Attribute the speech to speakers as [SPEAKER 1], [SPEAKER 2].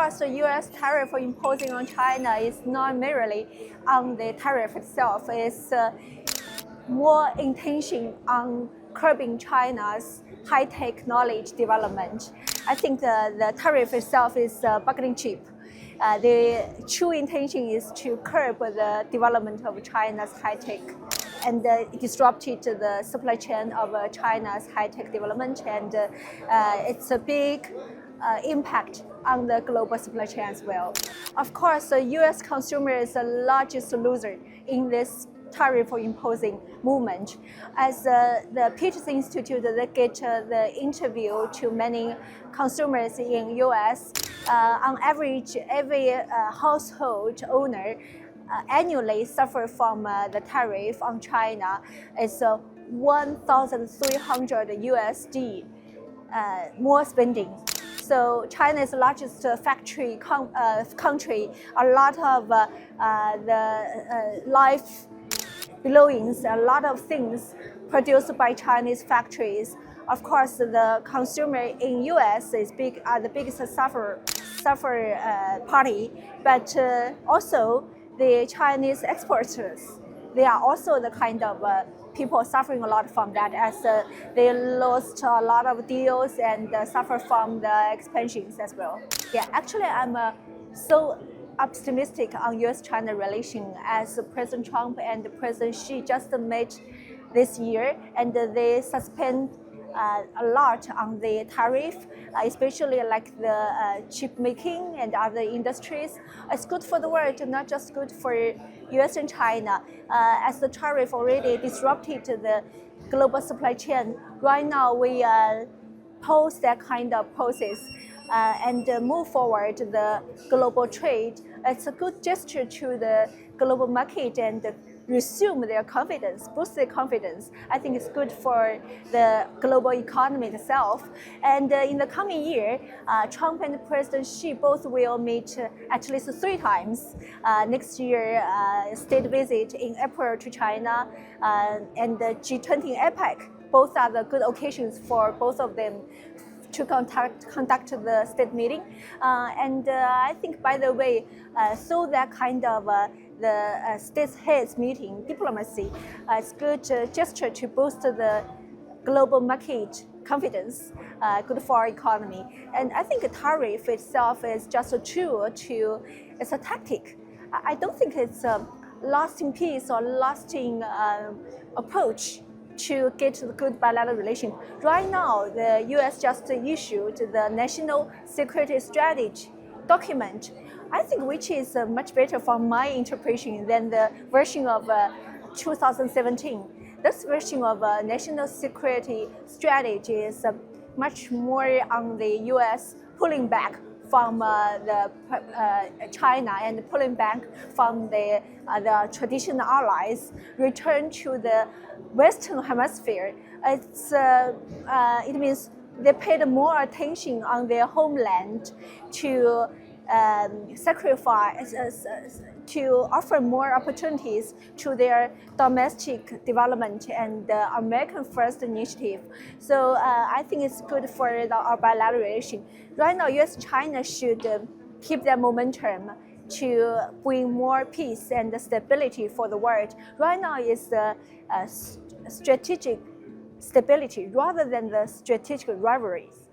[SPEAKER 1] course, the U.S. tariff imposing on China is not merely on the tariff itself. It's more intention on curbing China's high-tech knowledge development. I think the tariff itself is bargaining chip. The true intention is to curb the development of China's high-tech and disrupted the supply chain of China's high-tech development, and it's a big impact on the global supply chain as well. Of course, the U.S. consumer is the largest loser in this tariff imposing movement. As the Peterson Institute, they get the interview to many consumers in U.S. On average, every household owner annually suffer from the tariff on China. It's 1,300 USD more spending. So China is the largest factory country. A lot of the life belongings, a lot of things produced by Chinese factories. Of course, the consumer in U.S. are the biggest suffer party, but also the Chinese exporters. They are also the kind of people suffering a lot from that, as they lost a lot of deals and suffer from the expansions as well. Yeah, actually, I'm so optimistic on U.S.-China relation, as President Trump and President Xi just met this year, and they suspend a lot on the tariff, especially like the chip making and other industries. It's good for the world, not just good for U.S. and China, as the tariff already disrupted the global supply chain. Right now, we pause that kind of process and move forward the global trade. It's a good gesture to the global market and resume their confidence, boost their confidence. I think it's good for the global economy itself. And in the coming year, Trump and President Xi both will meet at least 3 times. Next year, state visit in April to China, and the G20 in APEC. Both are the good occasions for both of them to conduct the state meeting. And I think, by the way, so that kind of the state heads meeting diplomacy is good gesture to boost the global market confidence, good for our economy. And I think the tariff itself is just a tool it's a tactic. I don't think it's a lasting peace or lasting approach to get the good bilateral relation. Right now, the U.S. just issued the National Security Strategy document, I think, which is much better from my interpretation than the version of 2017. This version of National Security Strategy is much more on the U.S. pulling back from China and pulling back from the traditional allies, return to the Western Hemisphere. It means they paid more attention on their homeland to sacrifice, to offer more opportunities to their domestic development and the American First initiative. So I think it's good for our bilateral relation. Right now, U.S.-China should keep their momentum to bring more peace and stability for the world. Right now is strategic stability rather than the strategic rivalries.